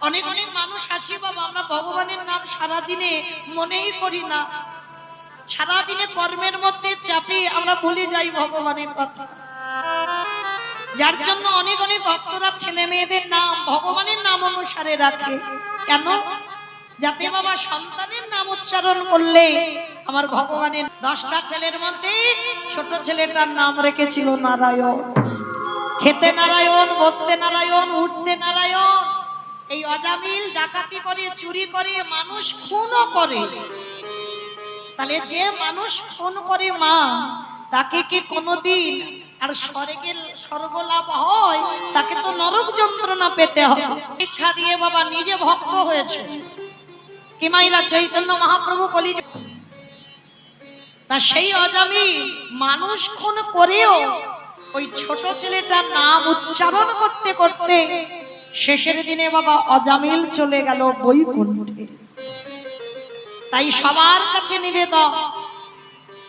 অনেক অনেক মানুষ আছে বাবা, আমরা ভগবানের নাম সারাদিনে মনেই করি না, সারাদিনে কর্মের মধ্যে চাপে আমরা ভুলে যাই ভগবানের কথা। যার জন্য অনেক অনেক ভক্তরা ছেলে মেয়েদের নাম ভগবানের নাম অনুসারে রাখে। কেন? যাতে বাবা সন্তানের নাম উচ্চারণ করলে আমার ভগবানের 10টা ছেলের মধ্যে ছোট ছেলেটার নাম রেখেছিল নারায়ণ। খেতে নারায়ণ, বসতে নারায়ণ, উঠতে নারায়ণ। এই অজামিল ডাকাতি করে, চুরি করে, মানুষ খুনও করে। তাহলে যে মানুষ খুন করে মা, তাকে কি কোনোদিন আর স্বর্গ লাভ হয়? তাকে তো নরক যন্ত্রণা পেতে হবে। শিক্ষা দিয়ে বাবা নিজে ভক্ত হয়েছে কি মাইরা চৈতন্য মহাপ্রভু কলি। তা সেই অজামিল মানুষ খুন করেও ওই ছোট ছেলেটার নাম উচ্চারণ করতে করতে শেষের দিনে বাবা অজামিল চলে গেল বৈকুণ্ঠে। তাই সবার কাছে নিবেদন,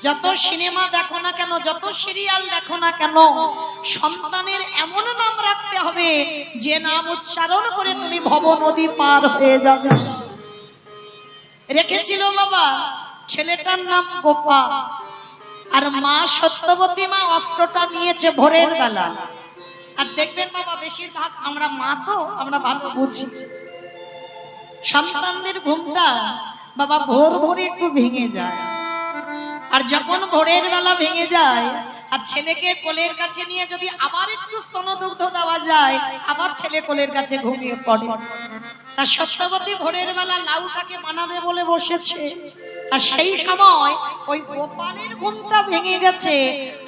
যত সিনেমা দেখো না কেন, যত সিরিয়াল দেখো না কেন, সন্তানের এমন নাম রাখতে হবে যে নাম উচ্চারণ করে তুমি ভব নদী পার হয়ে যাবে। রেখেছিল বাবা, ছেলেটার নাম গোপাল, আর মা সত্যবতী মা অস্ত্রটা নিয়েছে ভোরের বেলা। আর দেখবেন বাবা বেশিরভাগ আমরা মা তো আমরা ভালো বুঝি, সন্তানদের ঘুমটা বাবা ভোর ভোরে একটু ভেঙে যায়। আর যখন ভোরের বেলা ভেঙে যায় আর ছেলেকে কোলের কাছে নিয়ে যদি আবার একটু স্তনদুগ্ধ দেওয়া যায়, আবার ছেলে কোলের কাছে ঘুমিয়ে পড়ে। তার সত্যবতী ভোরের বেলা লাউটাকে বানাবে বলে বসেছে, আর সেই সময় ওই গোপালের ঘুমটা ভেঙে গেছে।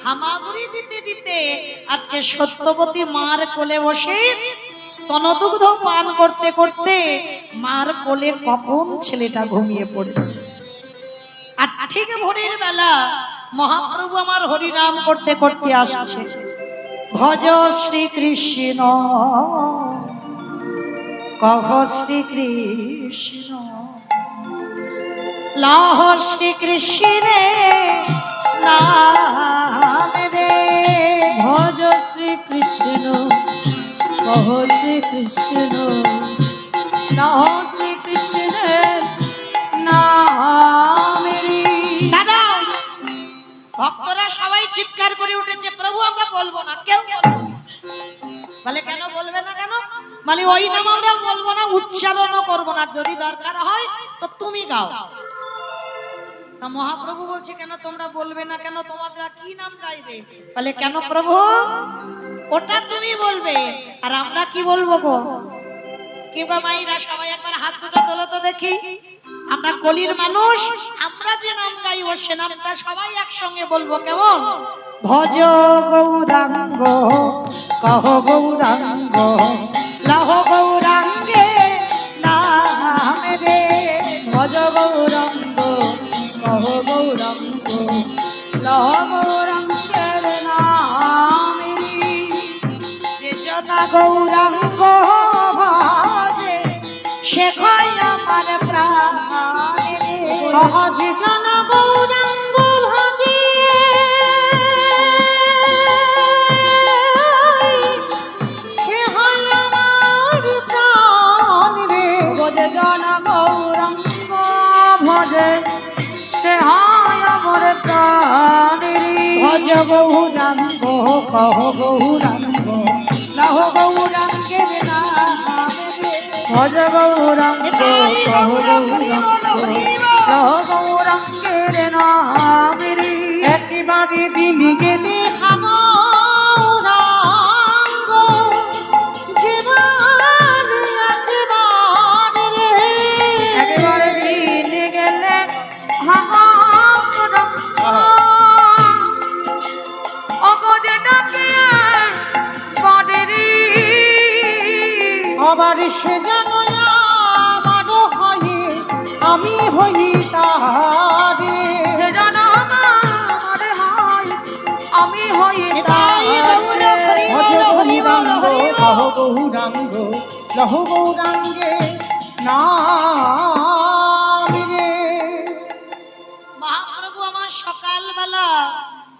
হামাগুড়ি দিতে দিতে আজকে সত্যবতী মার কোলে বসে স্তনদুগ্ধ পান করতে করতে মার কোলে কখন ছেলেটা ঘুমিয়ে পড়েছে। আর ঠিক ভোরের বেলা মহাপ্রভু আমার হরিনাম করতে করতে আসছে। ভজ শ্রীকৃষ্ণ কহ শ্রীকৃষ্ণ, লাহ শ্রীকৃষ্ণে নাম রে। ভজ শ্রীকৃষ্ণ কহ শ্রীকৃষ্ণ, লাহ শ্রীকৃষ্ণের নাম রে। দাদা ভক্তরা সবাই চিৎকার করে উঠেছে, প্রভু আমরা বলবো না, কেউ বলবো না। বলে কেন বলবে না? কেন মানে ওই নাম আমরা বলবো না, উচ্চারণও করবো না, যদি দরকার হয় তো তুমি গাও। তা মহাপ্রভু বলছে কেন তোমরা বলবে না? কেন তোমরা কি নাম গাইবে? বলে কেন প্রভু, ওটা তুমি বলবে আর আমরা কি বলবো গো? কি গো মাইরা সবাই একবার হাত দুটো তোলো তো দেখি। আমরা কলির মানুষ, আমরা যে নাম গাইব সে নামটা সবাই একসঙ্গে বলবো। কেমন? ভজ গৌরাঙ্গ কহ গৌরাঙ্গ, লাহ গৌরাঙ্গে নাম রে। ভজ গৌরাঙ্গ কহ গৌরাঙ্গ, লাহ গৌরাঙ্গের নাম রে। যে জনা গৌরাঙ্গ ভজে সে হয় আমার প্রাণ রে। যে জন গৌরাঙ্গ ভজে সে হয় আমার প্রাণ রে। ভজে জন গৌরাঙ্গ ভজে সে হয় আমার প্রাণ রে। ভজ গৌরাঙ্গ কহ গৌরাঙ্গ, লাহ গৌরাঙ্গের নাম রে। ভজ গৌরাঙ্গ কহ গৌরাঙ্গ, লাহ গৌরাঙ্গের নাম রে। একেবারে দিন গেলে গৌরাঙ্গ জীবন একেবারে রে। একেবারে দিন গেলে গৌরাঙ্গ অগদে ডাকে পদে রে। আবার সে যেন আমার হয়ে আমি হই তাহারে। সে যেন আমার হয় আমি হই তাহারে। ভজ গৌরাঙ্গ কহ গৌরাঙ্গ, লাহ গৌরাঙ্গে নাম রে। মহাপ্রভু আমার সকালবেলা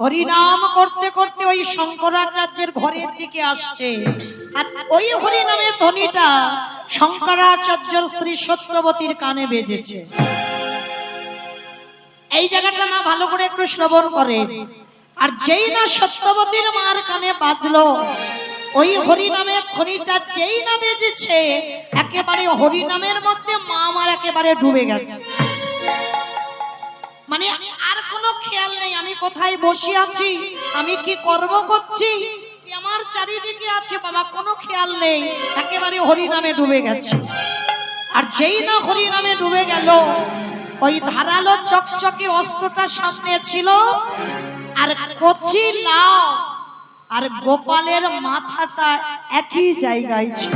হরিনাম করতে করতে ওই শঙ্করাচার্যের ঘরের দিকে আসছে, আর ওই হরিনামের ধ্বনিটা শঙ্করাচার্যর স্ত্রী সত্যবতীর কানে বেজেছে। এই জায়গাটা মা ভালো করে একটু শ্রবণ করে। আর যেই না সত্যবতীর মার কানে বাজলো, ওই হরি নামে খনিটা যেই না বেজেছে, একেবারে হরি নামের মধ্যে মা আমার একেবারে ডুবে গেছে। মানে আর কোনো খেয়াল নেই আমি কোথায় বসে আছি, আমি কি কর্ম করছি, কি আমার চারিদিকে আছে, বাবা কোনো খেয়াল নেই, একেবারে হরি নামে ডুবে গেছে। আর যেই না হরি নামে ডুবে গেল, ওই ধারালো চকচকে অস্ত্রটা সামনে ছিল, আর কচি লাউ আর গোপালের মাথাটা একই জায়গায় ছিল।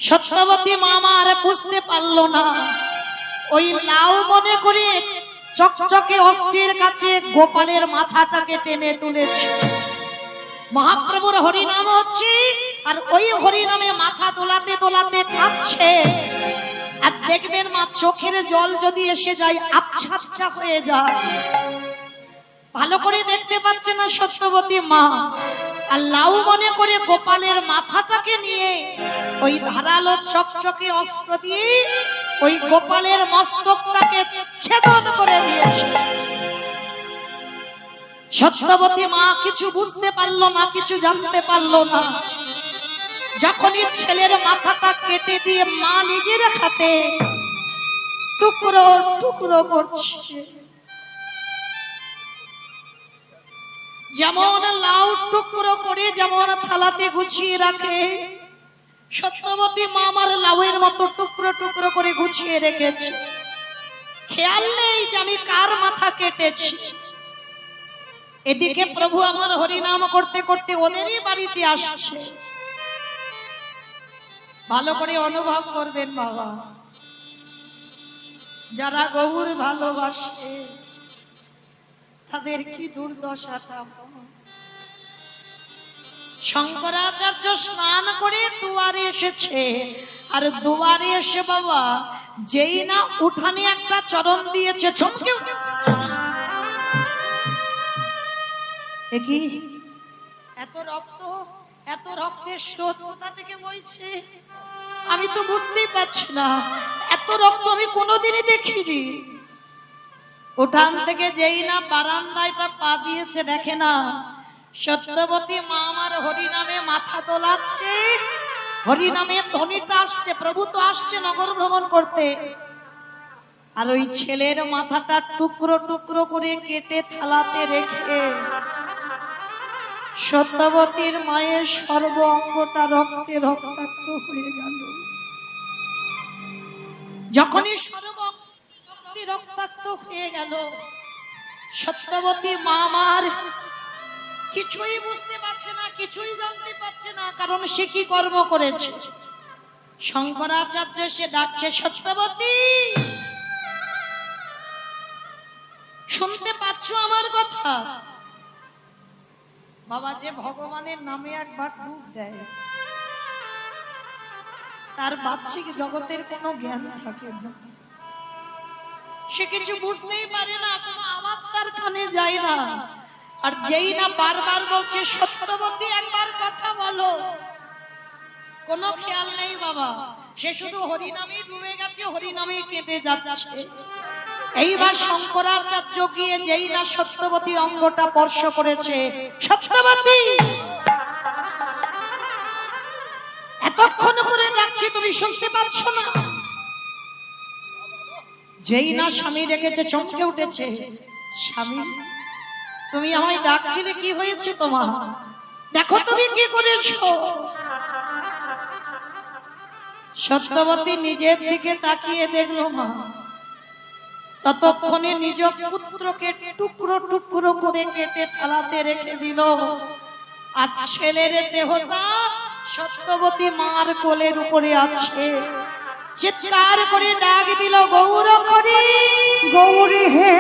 সত্যবতী মামা আর বুঝতে পারলো না, ওই লাউ মনে করে চকচকে অস্ত্রের কাছে গোপালের মাথাটাকে টেনে তুলেছে। মহাপ্রভুর হরিনাম হচ্ছে, আর ওই হরিনামে মাথা দোলাতে দোলাতে কাঁদছে। আর দেখবেন মা চোখের জল যদি এসে যায় আবছা আবছা হয়ে যায়, ভালো করে দেখতে পাচ্ছে না সত্যবতী মা। আর লাউ মনে করে গোপালের মাথাটাকে নিয়ে ওই ধারালো চকচকে অস্ত্র দিয়ে ওই গোপালের মস্তকটাকে ছেদন করে দিয়েছে। সত্যবতী মা কিছু বুঝতে পারলো না, কিছু জানতে পারলো না। যখনই ছেলের মাথাটা কেটে দিয়ে মা নিজের হাতে টুকরো টুকরো করছে, যেমন লাউ টুকরো করে যেমন থালাতে গুছিয়ে রাখে, সত্যবতী মা আমার লাউয়ের মতো টুকরো টুকরো করে গুছিয়ে রেখেছে। খেয়াল নেই যে আমি কার মাথা কেটেছি। এদিকে প্রভু আমার হরিনাম করতে করতে ওদেরই বাড়িতে আসছে। ভালো করে অনুভব করবেন বাবা, যারা গৌর ভালোবাসে তাদের কি দুর্দশাটা। শঙ্করাচার্য স্নান করে দুয়ারে এসেছে, আর দুয়ারে এসে বাবা যেই না উঠানে একটা চরণ দিয়েছে, চমকে কি এত রক্ত, এত রক্তের স্রোত কোথা থেকে বইছে আমি তো বুঝতেই পারছি না। এত রক্ত আমি কোনোদিনই দেখিনি। উঠান থেকে যেই না বারান্দায়টা পা দিয়েছে, দেখে না সত্যবতী মা আমার হরিনামে মাথা দোলাচ্ছে, হরিনামের ধ্বনিটা আসছে। প্রভু তো আসছে নগর ভ্রমণ করতে, আর ওই ছেলের মাথাটা টুকরো টুকরো করে কেটে থালাতে রেখে সত্যবতীর মায়ের সর্ব অঙ্গটা রক্তে রক্তাক্ত হয়ে গেল। যখনই সর্ব অঙ্গটি রক্তাক্ত হয়ে গেল, সত্যবতী মা আমার কিছুই বুঝতে পারছে না, কিছুই জানতে পারছে না, কারণ সে কি কর্ম করেছে। শঙ্করাচার্য সে ডাকছে, সত্যবতী শুনতে পাচ্ছ আমার কথা? বাবা যে ভগবানের নামে একবার ডুব দেয়, তার বাহ্যিক জগতের কোনো জ্ঞান থাকে না, সে কিছু বুঝতেই পারে না, কোনো আওয়াজ তার কানে যায় না। আর যেই না বারবার বলছে সত্যবতী একবার কথা বলো, কোনো খেয়াল নেই বাবা, সে শুধু হরিনামে ডুবে গেছে, হরিনামে কেঁদে যাচ্ছে। এইবার শঙ্করাচার্য গিয়ে যেই না সত্যবতীর অঙ্গটা স্পর্শ করেছে, সত্যবতী এতক্ষণ করে ডাকছি তুমি শুনতে পাচ্ছ না? যেই না স্বামী ডেকেছে চমকে উঠেছে, স্বামী তুমি আমায় ডাকছিলে, কি হয়েছে তোমার? দেখো তুমি কি করেছো। সত্যবতী নিজের দিকে তাকিয়ে দেখলো মা ততক্ষণে নিজ পুত্রকে টুকরো টুকরো করে কেটে থালাতে রেখে দিল, আর ছেলের দেহটা সত্যবতী মার কোলের উপরে আছে। চিৎকার করে ডাক দিল, গৌর হরি, গৌরী হে।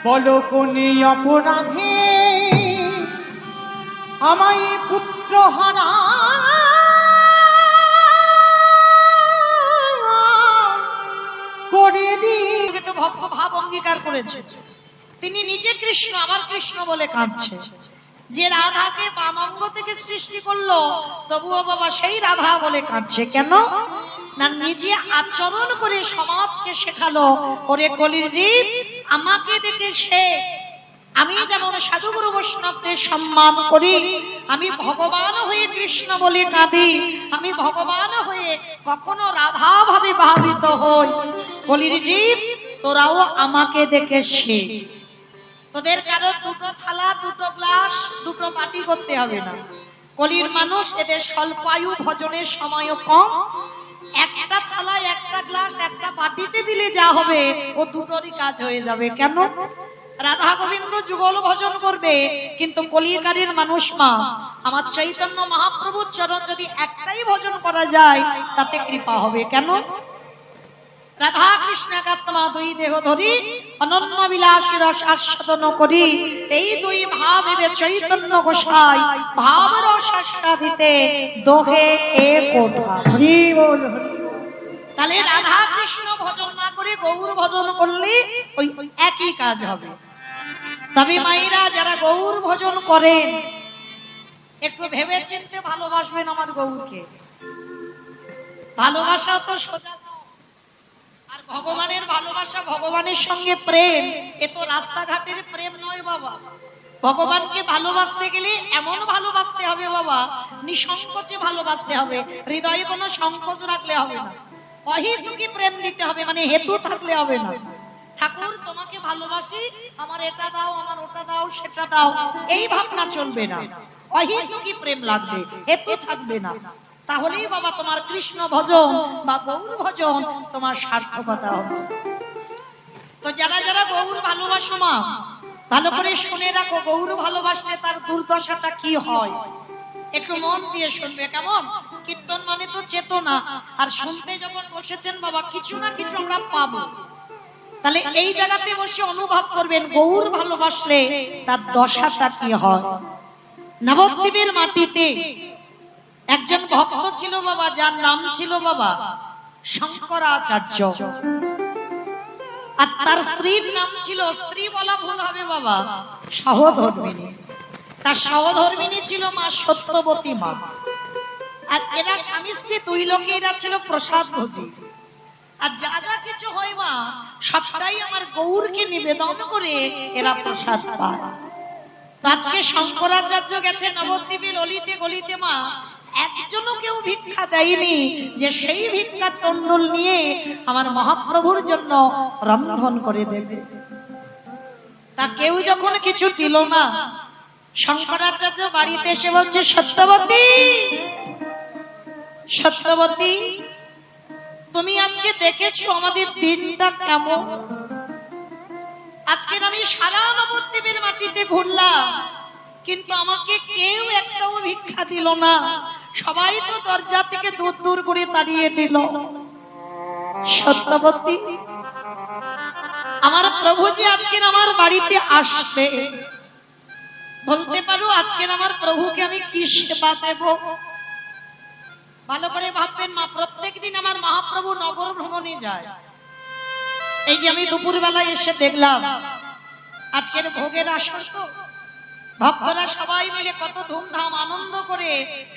বলো কোনে অপরাধে আমায় পুত্র হারা করে দি। তো ভক্ত ভাব অঙ্গীকার করেছে, তিনি নিজে কৃষ্ণ, আমার কৃষ্ণ বলে কাঁদছে। যে রাধাকে বামাঙ্গ থেকে সৃষ্টি করলো, তবুও বাবা সেই রাধা বলে কাঁদছে। কেন না, নিজে আচরণ করে সমাজকে শেখালো, ওরে কলির জীব, আমাকে দেখে সে, আমি যেমন সাধুগুরু বৈষ্ণবদের সম্মান করি, আমি ভগবান হয়ে কৃষ্ণ বলে কাঁদি, আমি ভগবান হয়ে কখনো রাধা ভাবে ভাবিত হই। কলির জীব, তোরাও আমাকে দেখে সে। তোদের কারো দুটো থালা, দুটো গ্লাস, দুটো বাটি করতে হবে না। কলির মানুষ, এদের স্বল্পায়ু, ভজনের সময়ও কম। একটা থালায় একটা গ্লাস একটা বাটিতে দিলে যা হবে, ও দুটোরই কাজ হয়ে যাবে। কেন? রাধা গোবিন্দ যুগল ভজন করবে, কিন্তু কলিকারীর মানুষ মা আমার চৈতন্য মহাপ্রভুর চরণ যদি একটাই ভজন করা যায়, তাতে কৃপা হবে। কেন? রাধা কৃষ্ণ একাত্মা দুই দেহ ধরি অনন্য বিলাস রস আস্বাদন করি, এই দুই ভাবে চৈতন্য গোসাই ভাব রস আস্বাদিতে দোহে এক ওঠা। হরি বল হরি। তাহলে রাধা কৃষ্ণ ভজন না করে গৌর ভজন করলে ওই একই কাজ হবে। তবে মায়েরা যারা গৌর ভজন করেন, একটু ভেবে চিন্তে ভালোবাসবেন আমার গৌরকে। ভালোবাসা তো সোজা, আর ভগবানের ভালোবাসা, ভগবানের সঙ্গে প্রেম, এ তো রাস্তাঘাটের প্রেম নয় বাবা। ভগবানকে ভালোবাসতে গেলে এমন ভালোবাসতে হবে বাবা, নিঃসংকোচে ভালোবাসতে হবে, হৃদয়ে কোনো সংকোচ রাখলে হবে না। অহেতুকি প্রেম দিতে হবে, মানে হেতু থাকলে হবে না। ঠাকুর তোমাকে ভালোবাসি, আমার এটা দাও, আমার ওটা দাও, সেটা দাও, এই ভাবনা চলবে না। অহেতুকি প্রেম লাগবে, হেতু থাকবে না। তাহলেই বাবা তোমার কৃষ্ণ ভজন বা গৌর ভজন তোমার সার্থকতা হবে। তো যারা যারা গৌর ভালোবাসো মা, ভালো করে শুনে রাখো, গৌর ভালোবাসলে তার দুর্দশাটা কি হয় একটু মন দিয়ে শুনবে। কেমন? কীর্তন মানে তো চেতনা, আর শুনতে যখন বসেছেন বাবা, কিছু না কিছু আমরা পাবো। তাহলে এই জায়গাতে বসে অনুভব করবেন গৌর ভালোবাসলে তার দশাটা কি হয়। নবদ্বীপের মাটিতে একজন ভক্ত ছিল বাবা, যার নাম ছিল বাবা শঙ্করাচার্য, আর তার স্ত্রীর নাম ছিল, স্ত্রী বলা ভুল হবে বাবা, সহধর্মিণী। তার সহধর্মিণী ছিল মা সত্যবতী মা। আর এরা স্বামী স্ত্রী দুই লোকে এরা ছিল প্রসাদ ভোজী। আর যা যা কিছু হয় মা, সবটাই আমার গৌরকে নিবেদন করে এরা প্রসাদ পায়। আজকে শঙ্করাচার্য গেছে নবদ্বীপের অলিতে গলিতে মা, একজনও কেউ ভিক্ষা দেয়নি যে সেই ভিক্ষার তন্ডুল নিয়ে আমার মহাপ্রভুর জন্য রন্ধন করে দেবে। তা কেউ যখন কিছু দিল না, শঙ্করাচার্য বাড়িতে এসে বলছে, সত্যবতী, সত্যবতী, তুমি আজকে দেখেছো আমাদের দিনটা কেমন? আজকে আমি সারা নবদ্বীপের মাটিতে ঘুরলাম, কিন্তু আমাকে কেউ একটাও ভিক্ষা দিল না। সবাই তো দরজা থেকে দূর দূর করে তাড়িয়ে দিল। সত্যবতী, আমার প্রভু যে আজকে আমার বাড়িতে আসবে, বলতে পারো আজকে আমার প্রভুকে আমি কি সেবা দেব? ভালো করে ভাববেন মা, প্রত্যেকদিন আমার মহাপ্রভু নগর ভ্রমণে যায়। এই যে আমি দুপুর বেলায় এসে দেখলাম আজকের ভোগের আসর, তো ভক্তরা সবাই মিলে কত ধুমধাম আনন্দ করে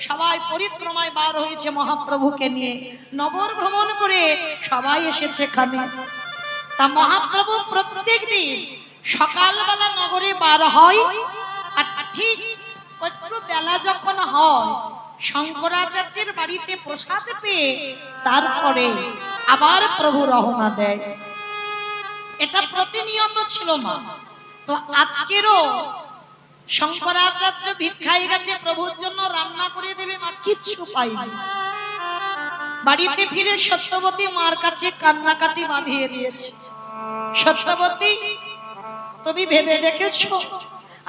সবাই পরিক্রমায় বার হয়েছে মহাপ্রভুকে নিয়ে, নগর ভ্রমণ করে সবাই এসেছে এখানে। তা মহাপ্রভু প্রত্যেকদিন সকালবেলা নগরে বার হয়, আর ঠিক একটু বেলা যখন হয় শঙ্করাচার্যের বাড়িতে প্রসাদ পেয়ে তারপরে আবার প্রভু রওনা দেয়। এটা প্রতিনিয়ত ছিল মা। তো আজকেরও শঙ্করাচার্য ভিক্ষায় গেছে, প্রভুর জন্য রান্না করে দেবে মা, কিচ্ছু পাইনি। বাড়িতে ফিরে সত্যবতী মার কাছে কান্নাকাটি বাঁধিয়ে দিয়েছে। সত্যবতী, তুমি ভেবে দেখেছো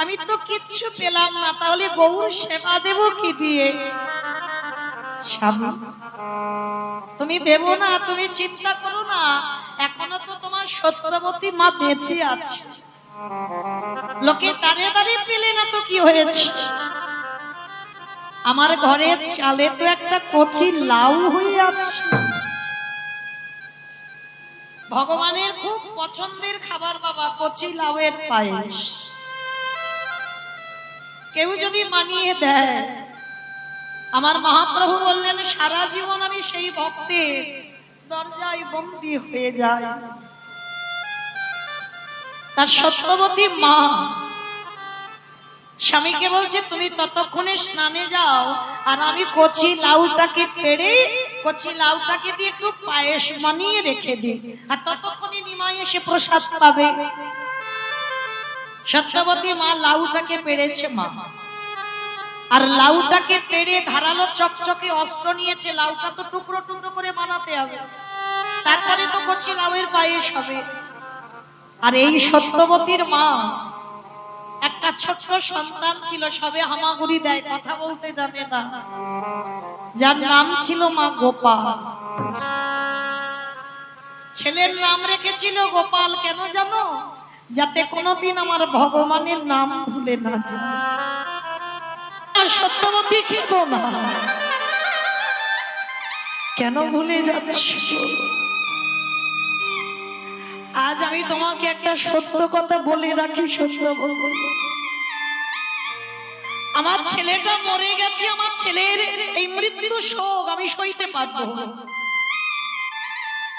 আমি তো কিচ্ছু পেলাম না, তাহলে গৌর সেবা দেব কি দিয়ে? স্বামী, তুমি ভেবো না, তুমি চিন্তা করো না, এখনো তো তোমার সত্যবতী মা বেঁচে আছে। লোকে দাঁড়িয়ে দাঁড়িয়ে পেলে না তো কি হয়েছে, আমার ঘরের চালে তো একটা কচি লাউ হয়ে আছে। ভগবানের খুব পছন্দের খাবার বাবা, কচি লাউয়ের পায়েস। কেউ যদি মানিয়ে দেয়, আমার মহাপ্রভু বললেন সারা জীবন আমি সেই ভক্তের দরজায় বন্দী হয়ে যাই। তার সত্যবতী মা স্বামীকে বলছে তুমি ততক্ষণে স্নানে যাও, আর আমি কচি লাউটাকে পেড়ে কচি লাউটাকে দিয়ে একটু পায়েস বানিয়ে রেখে দিই, আর ততক্ষণে নিমাই এসে প্রসাদ পাবে। সত্যবতী মা লাউটাকে পেড়েছে মা, আর লাউটাকে পেড়ে ধারালো চকচকে অস্ত্র নিয়েছে। লাউটা তো টুকরো টুকরো করে বানাতে হবে, তারপরে তো কচি লাউয়ের পায়েস হবে। আর এই সত্যবতীর মা একটা ছোট্ট সন্তান ছিল, সবে হামাগুড়ি দেয়, কথা বলতে জানে না, যার নাম ছিল মা গোপাল। ছেলের নাম রেখেছিল গোপাল, কেন জানো? যাতে কোনোদিন আমার ভগবানের নাম ভুলে না যায়। আর সত্যবতী খেত না, কেন ভুলে যাচ্ছি? আজ আমি তোমাকে একটা সত্য কথা বলে রাখি, সত্য বলবো। আমার ছেলেটা মরে গেছে, আমার ছেলের এই মৃত্যু শোক আমি সইতে পারবো,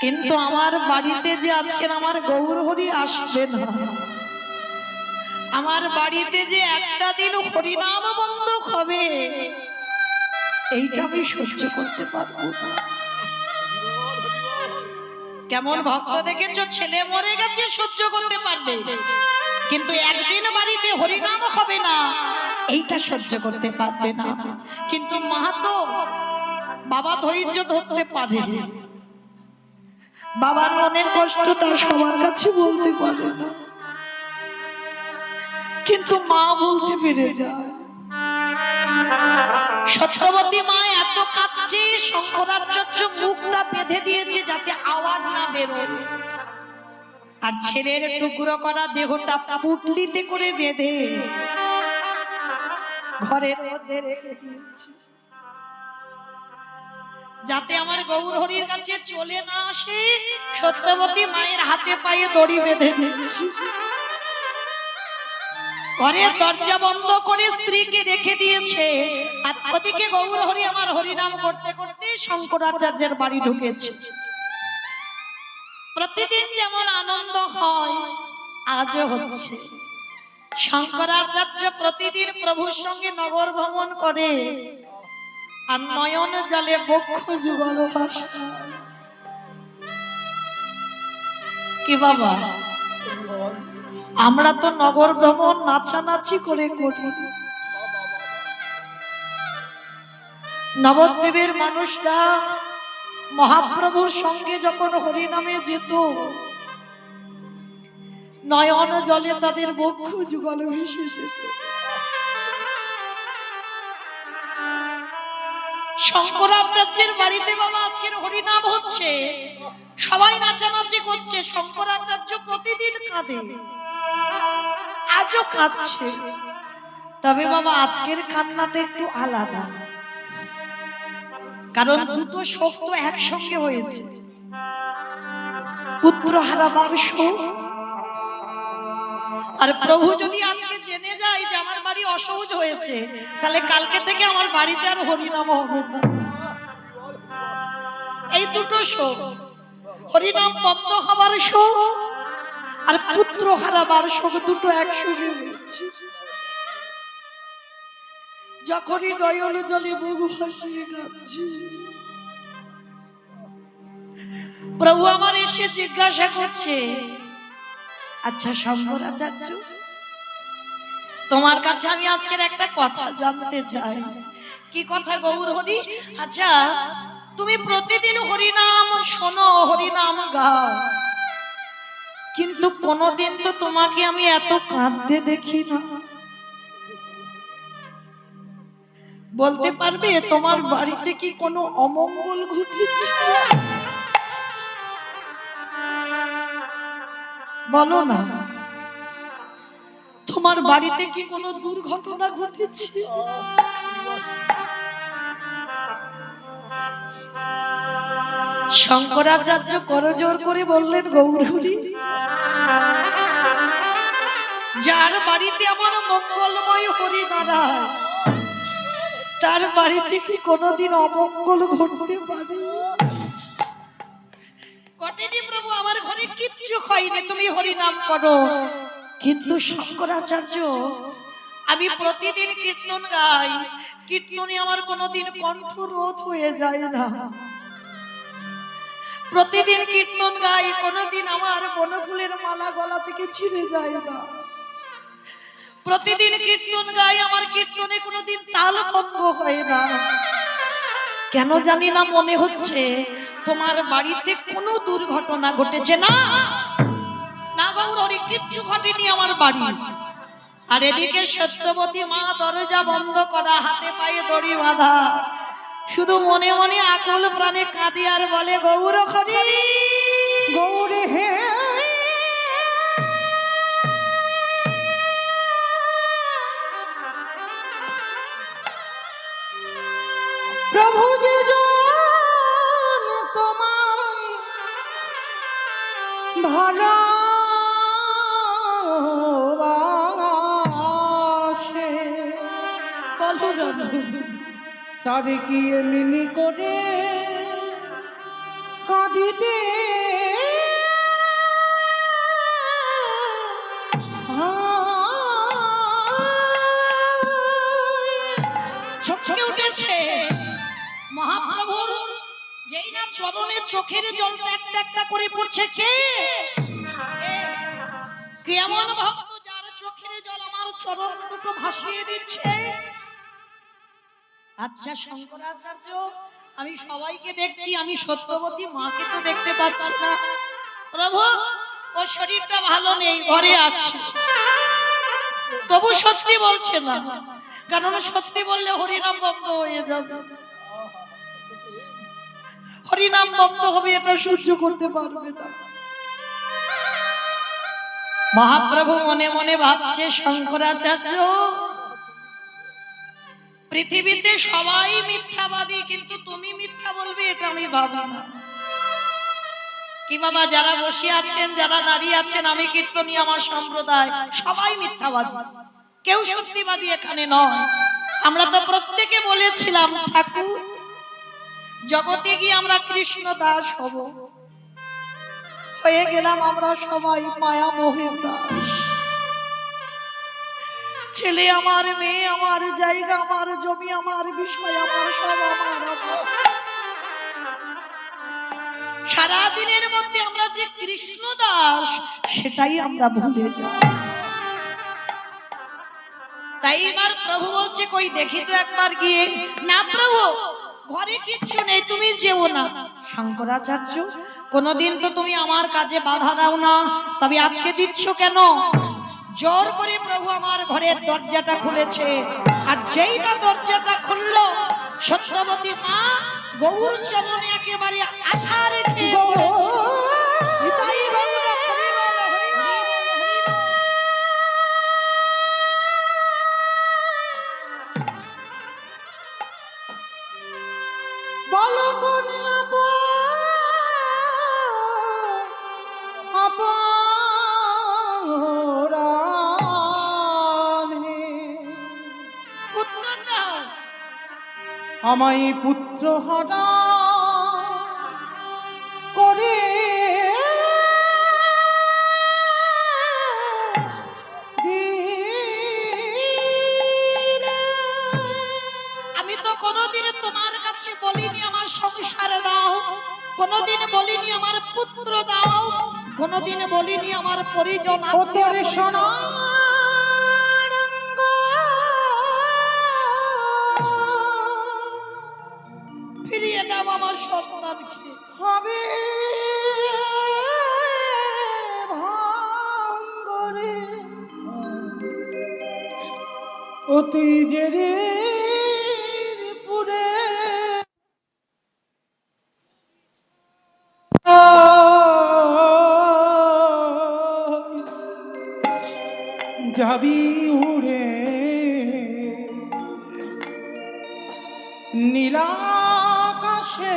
কিন্তু আমার বাড়িতে যে আজকে আমার গৌরহরি আসবে না, আমার বাড়িতে যে একটা দিন হরিনাম বন্ধ হবে, এইটা আমি সহ্য করতে পারবো না। কেমন ভক্ত দেখেছো, ছেলে মরে গেছে সহ্য করতে পারবে, কিন্তু একদিন বাড়িতে হরিনাম হবে না, এইটা সহ্য করতে পারবে না। কিন্তু মা তো বাবা ধৈর্য ধরতে পারে, বাবার মনের কষ্ট তার সবার কাছে বলতে পারে না, কিন্তু মা বলতে পেরে যায়। সত্যবতী মা এত কাঁদছে, শঙ্করাচার্য মুখটা বেঁধে দিয়েছে যাতে আওয়াজ না বেরোয়, আর ছেলের টুকরো করা দেহটা পুটলিতে করে বেঁধে ঘরের মধ্যে রেখে দিয়েছে, যাতে আমার গৌরহরির কাছে চলে না আসে। সত্যবতী মায়ের হাতে পায়ে দড়ি বেঁধে দিয়েছে, ঘরের দরজা বন্ধ করে স্ত্রীকে রেখে দিয়েছে, আর ওদিকে গৌরহরি আমার হরিনাম করতে করতে শঙ্করাচার্যের বাড়ি ঢুকেছে। প্রতিদিন যেমন আনন্দ হয় আজও হচ্ছে। শঙ্করাচার্য প্রতিদিন প্রভুর সঙ্গে নগর ভ্রমণ করে, আর নয়ন জলে বক্ষ যুগল ভাষা। কি বাবা, আমরা তো নগর ভ্রমণ নাচানাচি করে করি, নবদ্বীপের মানুষরা মহাপ্রভুর সঙ্গে যখন হরিনামে যেত, নয়ন জলে তাদের বক্ষ যুগল ভেসে যেত। শঙ্করাচার্যের বাড়িতে বাবা আজকের হরিনাম হচ্ছে, সবাই নাচানাচি করছে, শঙ্করাচার্য প্রতিদিন কাঁদে, আজও কাঁদছে। তবে বাবা আজকের কান্নাটা একটু আলাদা, কারণ দুটো শোক তো একসঙ্গে হয়েছে। পুত্র হারাবার শোক, আর প্রভু যদি আজকে জেনে যায় যে আমার বাড়ি অসহজ হয়েছে, তাহলে কালকে থেকে আমার বাড়িতে আর হরিনাম হবে না। এই দুটো শোক, হরিনাম বন্ধ হবার শোক আর পুত্র হারাবার শোক, দুটো একসঙ্গে হয়েছে। যখনই নয়ন জলে বুক ভাসিয়ে কাঁদছি, প্রভু আমার এসে জিজ্ঞাসা করছে, আচ্ছা শঙ্করাচার্য, তোমার কাছে আমি আজকের একটা কথা জানতে চাই। কি কথা গৌরহরি? আচ্ছা তুমি প্রতিদিন হরিনাম শোনো, হরিনাম গাও, কিন্তু কোনদিন তো তোমাকে আমি এত কাঁদতে দেখি না। বলতে পারবে তোমার বাড়িতে কি কোনো অমঙ্গল ঘটেছে? বলো না। তোমার বাড়িতে কি কোনো দুর্ঘটনা ঘটেছে? শঙ্করাচার্য করজোর করে বললেন, গৌরহরি, যার বাড়িতে আমার মঙ্গলময় হরি দাঁড়ায় তার বাড়িতে কি কোনোদিন অমঙ্গল ঘটতে পারে? ঘটেনি প্রভু, আমার ঘরে কিচ্ছু হয়নি, তুমি হরি নাম করো। কিন্তু শঙ্করাচার্য, আমি প্রতিদিন কীর্তন গাই, কীর্তনে আমার কোনোদিন কণ্ঠরোধ হয়ে যায় না। প্রতিদিন কীর্তন গাই, কোনোদিন আমার বনফুলের মালা গলা থেকে ছিঁড়ে যায় না। প্রতিদিন কীর্তন গাই, আমার কীর্তনে কোনোদিন তাল ভঙ্গ হয় না। কেন জানি না, মনে হচ্ছে তোমার বাড়িতে কোনো দুর্ঘটনা ঘটেছে। না না গৌরহরি, কিচ্ছু ঘটেনি আমার বাড়ি। আর এদিকে সত্যবতী মা দরজা বন্ধ করা, হাতে পায়ে দড়ি বাঁধা, শুধু মনে মনে আকুল প্রাণে কাঁদে আর বলে, গৌরহরি, গৌরে হে প্রভু যে জন তোমায় ভালোবাসে, বলো না, তারে কি এমনি করে কাঁদিতে চমকে উঠেছে মহাপ্রভুর, যেই না চরণে চোখের জলটা একটা একটা করে পড়ছে। কে কেমন ভক্ত যার চোখের জল আমার চরণ দুটো ভাসিয়ে দিচ্ছে? আচ্ছা শঙ্করাচার্য, আমি সবাইকে দেখছি, আমি সত্যবতী মাকে তো দেখতে পাচ্ছি না। প্রভু, ওর শরীরটা ভালো নেই, ঘরে আছে, তবু সত্যি বলছে না। কারণ সত্যি বললে হরিনাম বন্ধ হয়ে যাবে, হরিনাম বন্ধ হবে, এটা সহ্য করতে পারবে না। মহাপ্রভু মনে মনে ভাবছে, শঙ্করাচার্য, পৃথিবীতে সবাই মিথ্যাবাদী, কিন্তু তুমি মিথ্যা বলবে এটা আমি ভাবি না। কি বাবা, যারা বসে আছেন, যারা দাঁড়িয়ে আছেন, আমি কীর্তনী, আমার সম্প্রদায়, সবাই মিথ্যাবাদী, কেউ সত্যিবাদী এখানে নয়। আমরা তো প্রত্যেকে বলেছিলাম, ঠাকুর, জগতে গিয়ে আমরা কৃষ্ণ দাস হব, হয়ে গেলাম আমরা সবাই মায়া মোহের দাস। ছেলে আমার, মেয়ে আমার, জায়গা আমার, জমি আমার, বিষয় আমার, সব আমার। সারা দিনের মধ্যে আমরা যে কৃষ্ণ দাস, সেটাই আমরা ভুলে যাই। তাই এবার প্রভু বলছে, কই দেখি তো একবার গিয়ে। না প্রভু, ঘরে কিচ্ছু নেই, তুমি যেও না। শঙ্করাচার্য, কোনদিন তো তুমি আমার কাজে বাধা দাও না, তবে আজকে দিচ্ছ কেন? জোর করে প্রভু আমার ঘরের দরজাটা খুলেছে, আর যেই না দরজাটা খুললো, সত্যবতী মা গৌর চরণে একেবারে আছাড় রেখে বলো কোন অপরাধে উত্তর দাও। আমায় পুত্র হারা করে আমি তো কোনোদিন তোমার কাছে বলিনি আমার সংসার দাও, কোনোদিন বলিনি আমার পুত্র দাও, কোনোদিন বলিনি আমার পরিজন তোর শোনা ফিরিয়ে দাও আমার সন্তানকে। হবে ভাঙ্গরে অতি জেরে পুরে যাবি উড়ে নীলাকাশে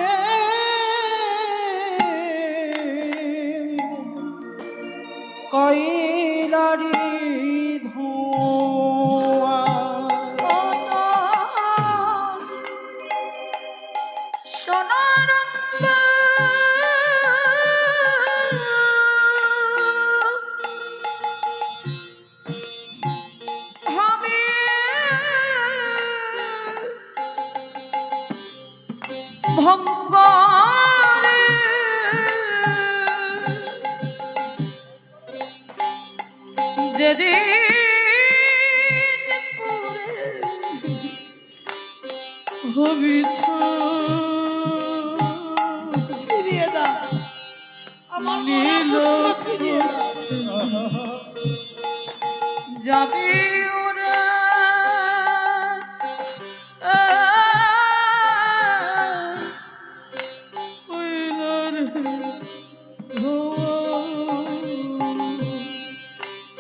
কয়লারি ধোঁয়া সোনার আমি ভঙ্গারে যেদিন হবিছ ফিরিয়ে দাও আমার মরা পুত্র ফিরিয়ে দাও। যাবি ওরা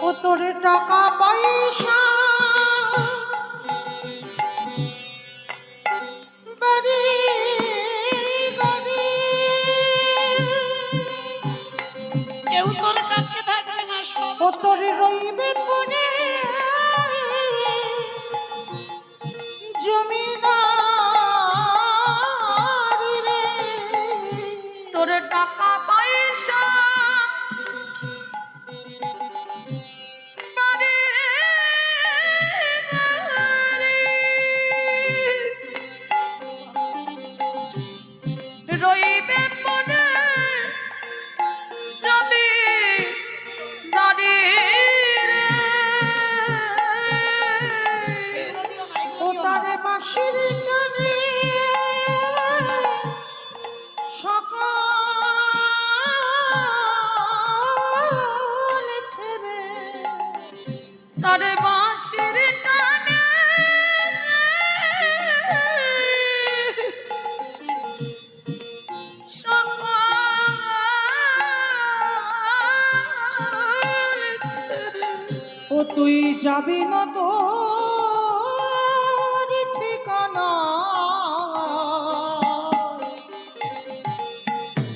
ও তোর টাকা পয়সা বাড়ি গাড়ি কেউ তোর কাছে থাকবে না সব ও তোর রইবে পড়ে জমিদারি রে তোর টাকা পয়সা বাড়ি গাড়ি রইবে পড়ে জমি দাঁড়িয়ে ও তারে বাঁশির গানে সকাল ছেড়ে তার বাঁশির টানে সকাল ছেড়ে ও তুই যাবি না তোর ঠিকানা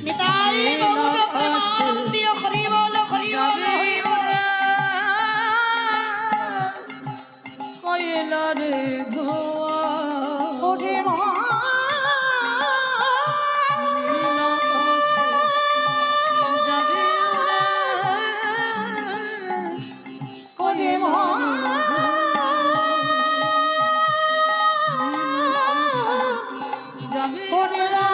নিতাই গৌর প্রেমানন্দিয় হরি বল হরি বল হরি বল। কয়লারে ধোয়া ওরে মা যাবে ওরে মা যাবে ওরে মা